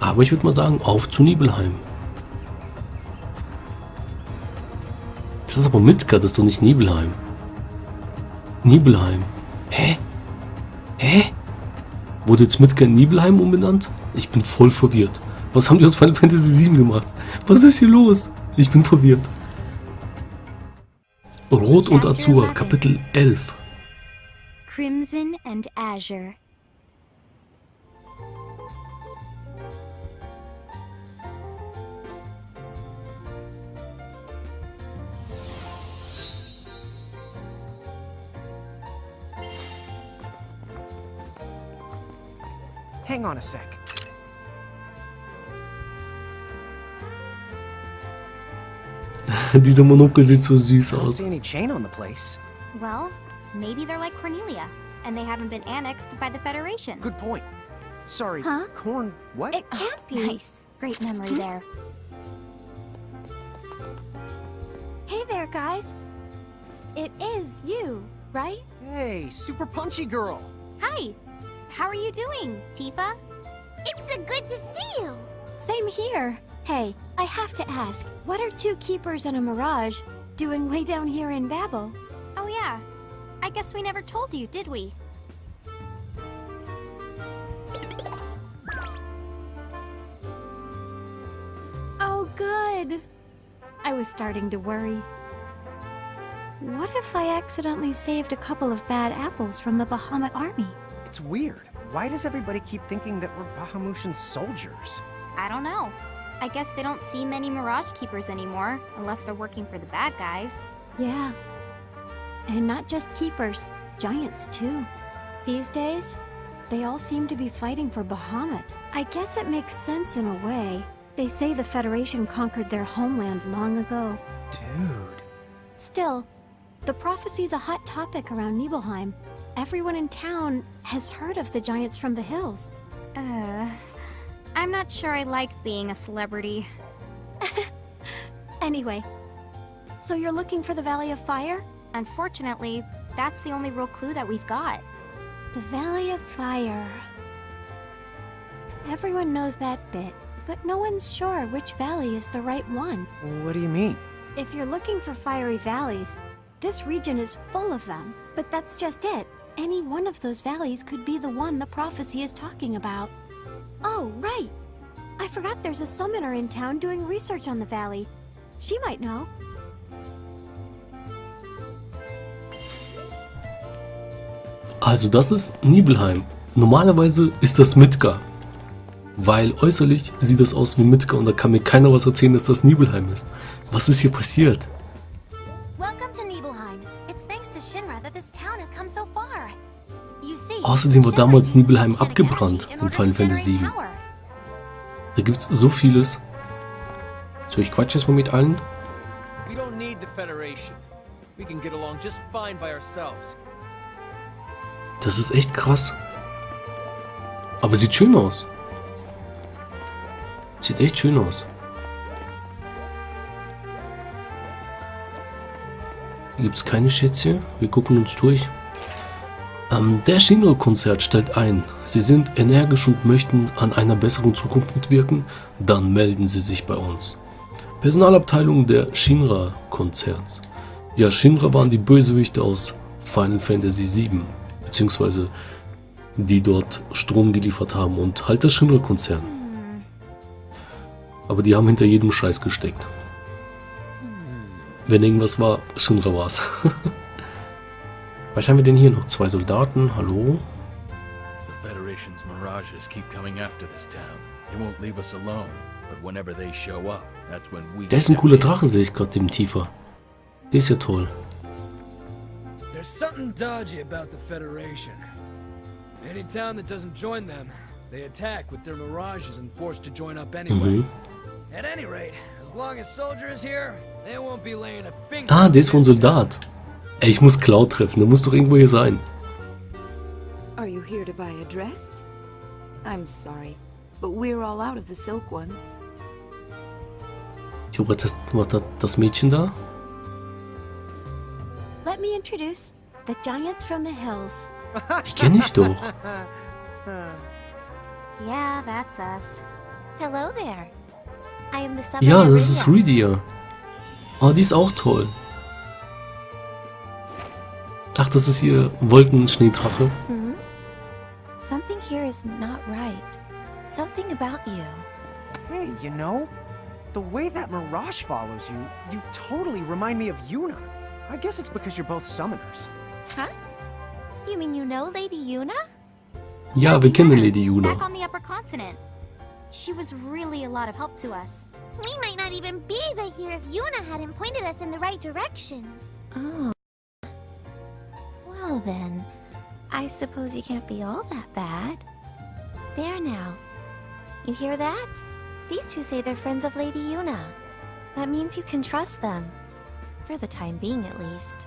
Aber ich würde mal sagen, auf zu Nibelheim. Das ist aber Midgard, das ist doch nicht Nibelheim. Nibelheim. Hä? Hä? Wurde jetzt Midgard in Nibelheim umbenannt? Ich bin voll verwirrt. Was haben die aus Final Fantasy 7 gemacht? Was ist hier los? Ich bin verwirrt. Rot und Azur, Kapitel 11. Crimson and Azure. Hang on a sec. Dieser Monokel sieht so süß I don't aus. see any chain on the place. Well, maybe they're like Cornelia, and they haven't been annexed by the Federation. Good point. Sorry, Huh? corn. What? It can't be. Nice. Great memory there. Hey there, guys. It is you, right? Hey, super punchy girl. Hi. How are you doing, Tifa? It's so good to see you. Same here. Hey, I have to ask, what are two keepers and a mirage doing way down here in Babel? Oh yeah. I guess we never told you, did we? Oh, good. I was starting to worry. What if I accidentally saved a couple of bad apples from the Bahamut army? It's weird. Why does everybody keep thinking that we're Bahamutian soldiers? I don't know. I guess they don't see many Mirage Keepers anymore, unless they're working for the bad guys. Yeah. And not just Keepers, Giants too. These days, they all seem to be fighting for Bahamut. I guess it makes sense in a way. They say the Federation conquered their homeland long ago. Dude. Still, the prophecy's a hot topic around Nibelheim. Everyone in town has heard of the giants from the hills. I'm not sure I like being a celebrity. Anyway, so you're looking for the Valley of Fire? Unfortunately, that's the only real clue that we've got. The Valley of Fire. Everyone knows that bit, but no one's sure which valley is the right one. What do you mean? If you're looking for fiery valleys, this region is full of them. But that's just it. Any one of those valleys could be the one the prophecy is talking about. Oh, right! I forgot there's a summoner in town doing research on the valley. She might know. Also das ist Nibelheim. Normalerweise ist das Midgard. Weil äußerlich sieht das aus wie Midgard und da kann mir keiner was erzählen, dass das Nibelheim ist. Was ist hier passiert? Außerdem war damals Nibelheim abgebrannt in Final Fantasy 7. Da gibt's so vieles. So, ich quatsche jetzt mal mit allen. Das ist echt krass. Aber sieht schön aus. Sieht echt schön aus. Hier gibt es keine Schätze. Wir gucken uns durch. Der Shinra-Konzert stellt ein. Sie sind energisch und möchten an einer besseren Zukunft mitwirken? Dann melden Sie sich bei uns. Personalabteilung der Shinra-Konzerts. Ja, Shinra waren die Bösewichte aus Final Fantasy 7. Beziehungsweise die dort Strom geliefert haben und halt das Shinra-Konzern. Aber die haben hinter jedem Scheiß gesteckt. Wenn irgendwas war, Shinra war's. Was haben wir denn hier noch? 2 Soldaten, hallo? The Federation's mirages keep coming after this town. They won't leave us alone, but whenever they show up, that's when we. Der ist ein cooler Drache, sehe ich gerade, dem Tiefer. Der ist ja toll. There's something dodgy about the Federation. Any town that doesn't join them, they attack with their mirages and forced to join up anyway. At any rate, as long as Soldier is here, they won't be laying a finger. Ah, der ist von Soldat. Ey, ich muss Cloud treffen, der muss doch irgendwo hier sein. Are you here to buy a dress? I'm sorry, but we're all out of the silk ones. Jo, was hat das Mädchen da? Let me introduce the giants from the hills. Die kenne ich doch. Yeah, that's us. Hello there. I am the summoner. Ja, das ist Reynn. Rydia. Oh, die ist auch toll. Ach, das ist hier Wolkenschneedrache. Something here is not right. Something about you. Hey, you know, the way that Mirage follows you, you totally remind me of Yuna. I guess it's because you're both summoners. Huh? You mean you know Lady Yuna? Ja, wir kennen Lady Yuna. Back on the upper continent. She was really a lot of help to us. We might not even be right here if Yuna hadn't pointed us in the right direction. Oh. Well then, I suppose you can't be all that bad. There now. You hear that? These two say they're friends of Lady Yuna. That means you can trust them. For the time being, at least.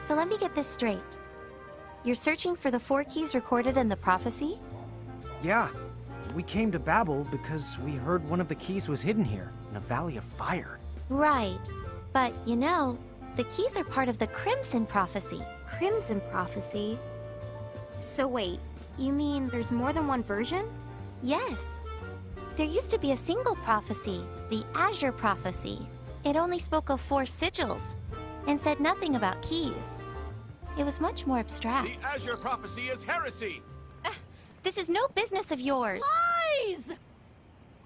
So let me get this straight. You're searching for the 4 keys recorded in the prophecy? Yeah, we came to Babel because we heard one of the keys was hidden here, in a valley of fire. Right. But, you know, the keys are part of the Crimson Prophecy. Crimson Prophecy? So wait, you mean there's more than one version? Yes. There used to be a single prophecy, the Azure Prophecy. It only spoke of 4 sigils, and said nothing about keys. It was much more abstract. The Azure Prophecy is heresy! This is no business of yours. Lies!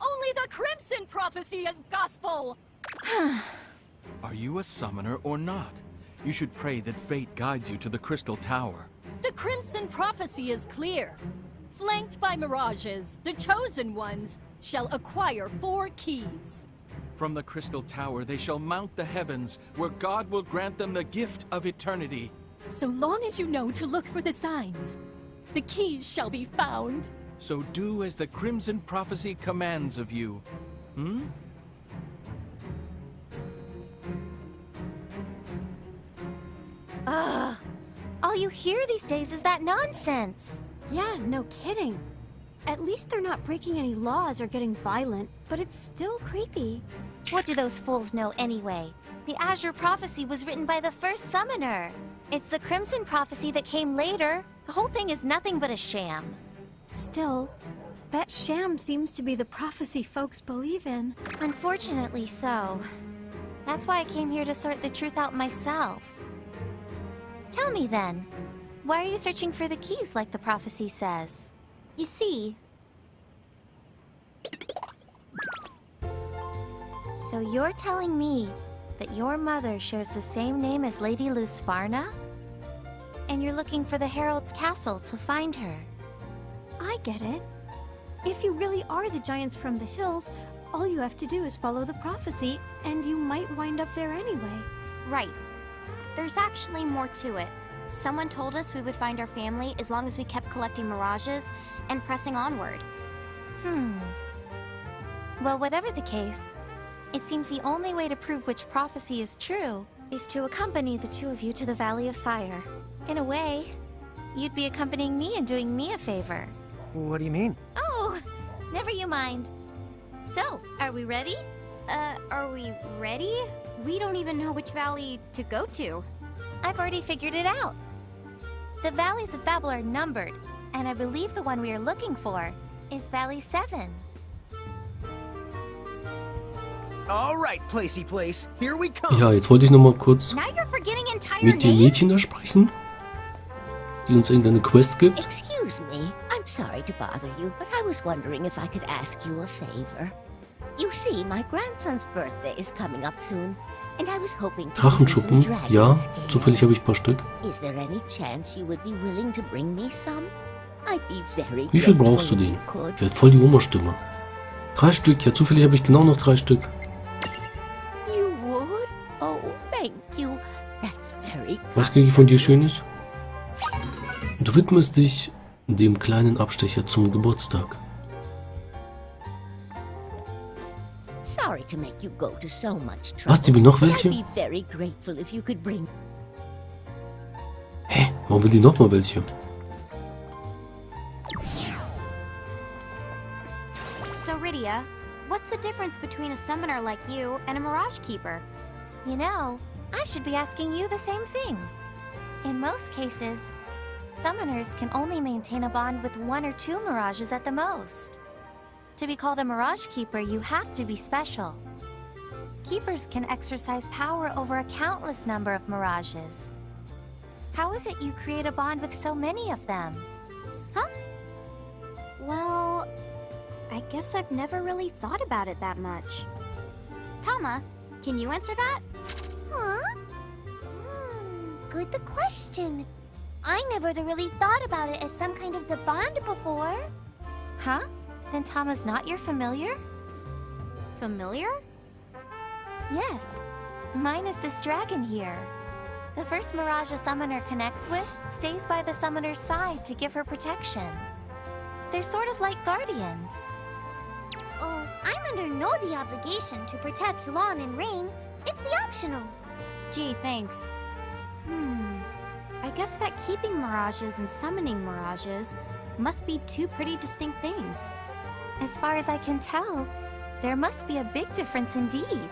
Only the Crimson Prophecy is gospel! Are you a summoner or not? You should pray that fate guides you to the Crystal Tower. The Crimson Prophecy is clear. Flanked by mirages, the chosen ones shall acquire 4 keys. From the Crystal Tower they shall mount the heavens, where God will grant them the gift of eternity. So long as you know to look for the signs, the keys shall be found. So do as the Crimson Prophecy commands of you. All you hear these days is that nonsense. Yeah, no kidding. At least they're not breaking any laws or getting violent, but it's still creepy. What do those fools know anyway? The Azure Prophecy was written by the first summoner. It's the Crimson Prophecy that came later. The whole thing is nothing but a sham. Still, that sham seems to be the prophecy folks believe in. Unfortunately so. That's why I came here to sort the truth out myself. Tell me then, why are you searching for the keys like the prophecy says? You see, So you're telling me that your mother shares the same name as Lady Lusfarna? And you're looking for the Herald's castle to find her? I get it. If you really are the giants from the hills, all you have to do is follow the prophecy, and you might wind up there anyway. Right. There's actually more to it. Someone told us we would find our family as long as we kept collecting mirages and pressing onward. Well, whatever the case, it seems the only way to prove which prophecy is true is to accompany the two of you to the Valley of Fire. In a way, you'd be accompanying me and doing me a favor. What do you mean? Oh, never you mind. So, are we ready? Are we ready? We don't even know which valley to go to. I've already figured it out. The Valleys of Babel are numbered, and I believe the one we are looking for is Valley 7. All right, Placey Place, here we come. Ja, jetzt wollte ich noch mal kurz Now you're forgetting entire mit dem names? Mädchen da sprechen, die uns irgendeine Quest gibt. Excuse me, I'm sorry to bother you, but I was wondering if I could ask you a favor. You see, my grandson's birthday is coming up soon, and I was hoping to give him some Drachenschuppen, dragon ja, scales. zufällig habe ich ein paar Stück. Is there any chance you would be willing to bring me some? I'd be very Wie viel grateful brauchst du if denn? you could. Der hat voll die Oma-Stimme. 3 Stück, ja, zufällig habe ich genau noch 3 Stück. You would? Oh, thank you. That's very Was kriege ich von dir Schönes? Du widmest dich dem kleinen Abstecher zum Geburtstag. sorry to make you go to so much trouble. Was, die will noch welche? I'd be very grateful if you could bring. Hä? Warum will die noch mal welche? So, Rydia, what's the difference between a summoner like you and a Mirage Keeper? You know, I should be asking you the same thing. In most cases, Summoners can only maintain a bond with 1 or 2 mirages at the most. To be called a Mirage Keeper, you have to be special. Keepers can exercise power over a countless number of mirages. How is it you create a bond with so many of them? Huh? Well, I guess I've never really thought about it that much. Tama, can you answer that? Huh? Good question. I never really thought about it as some kind of the bond before. Huh? Then Tama's not your familiar? Familiar? Yes. Mine is this dragon here. The first mirage a summoner connects with stays by the summoner's side to give her protection. They're sort of like guardians. Oh, I'm under no the obligation to protect Lann and Reynn. It's the optional. Gee, thanks. I guess that keeping mirages and summoning mirages must be 2 pretty distinct things. As far as I can tell, there must be a big difference indeed.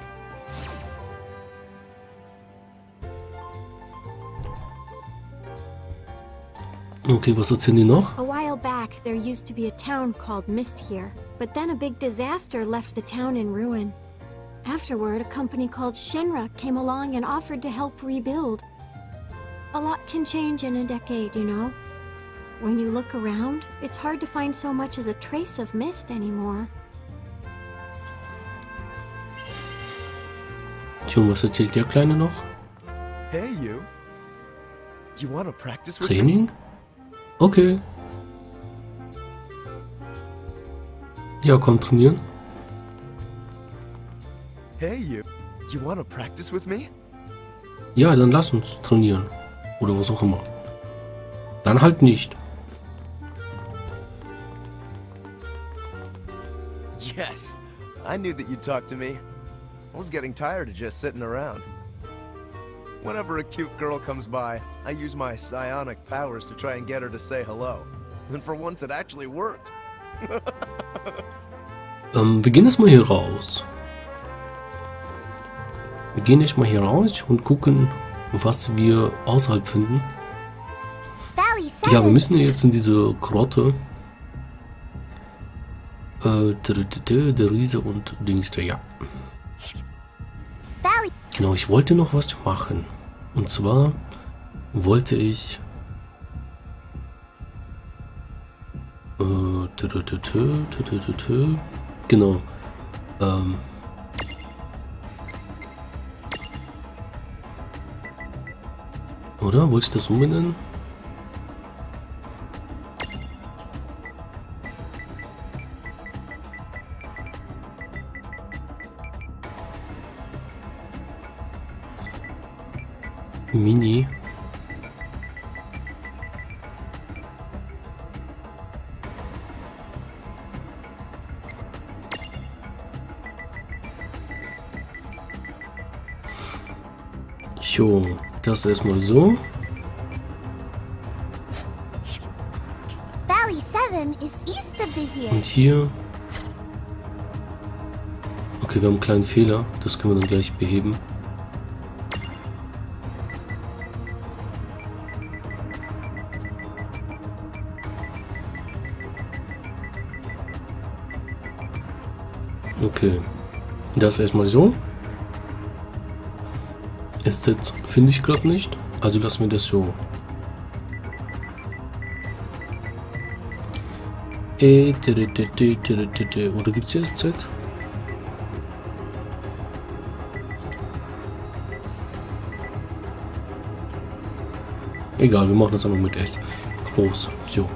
Okay, was erzählen die noch? A while back, there used to be a town called Mist here, but then a big disaster left the town in ruin. Afterward, a company called Shinra came along and offered to help rebuild. A lot can change in a decade, you know. When you look around, it's hard to find so much as a trace of Mist anymore. Tja, was erzählt der Kleine noch? Hey, you. You want to practice with Training? me? Okay. Ja, komm trainieren. Hey, you. You want to practice with me? Ja, dann lass uns trainieren. Oder was auch immer. Dann halt nicht. Yes. I knew that you'd talk to me. I was getting tired of just sitting around. Whenever a cute girl comes by, I use my psionic powers to try and get her to say hello. And for once it actually worked. Wir gehen erstmal hier raus. Wir gehen erstmal hier raus und gucken, was wir außerhalb finden. Ja, wir müssen jetzt in diese Grotte. Der Riese und Dings, ja. Genau, ich wollte noch was machen. Und zwar wollte ich genau. Oder? Wollte ich das umbenennen? Mini. Jo, das erstmal so. Valley 7 is east of the here. Und hier. Okay, wir haben einen kleinen Fehler. Das können wir dann gleich beheben. Okay, das erstmal so. SZ finde ich gerade nicht, also lassen wir das so. Oder gibt es hier SZ? Egal, wir machen das einfach mit S. Groß, so.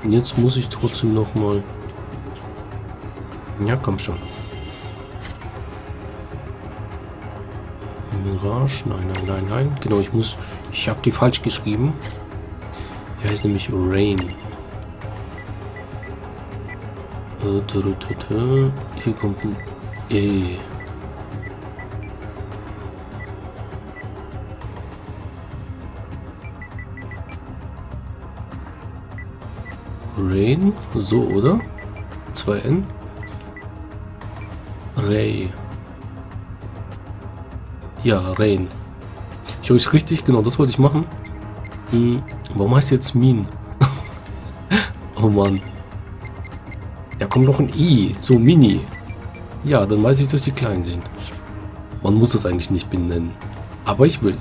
Und jetzt muss ich trotzdem noch mal. Ja, komm schon. Mirage, nein. Genau, ich habe die falsch geschrieben. Die heißt nämlich Reynn. Hier kommt ein E. Reynn, so, oder? 2 N. Ray. Ja, Reynn. Ich höre euch richtig, genau, das wollte ich machen. Warum heißt jetzt Min? Oh Mann. Da kommt noch ein I, so Mini. Ja, dann weiß ich, dass die klein sind. Man muss das eigentlich nicht benennen. Aber ich will.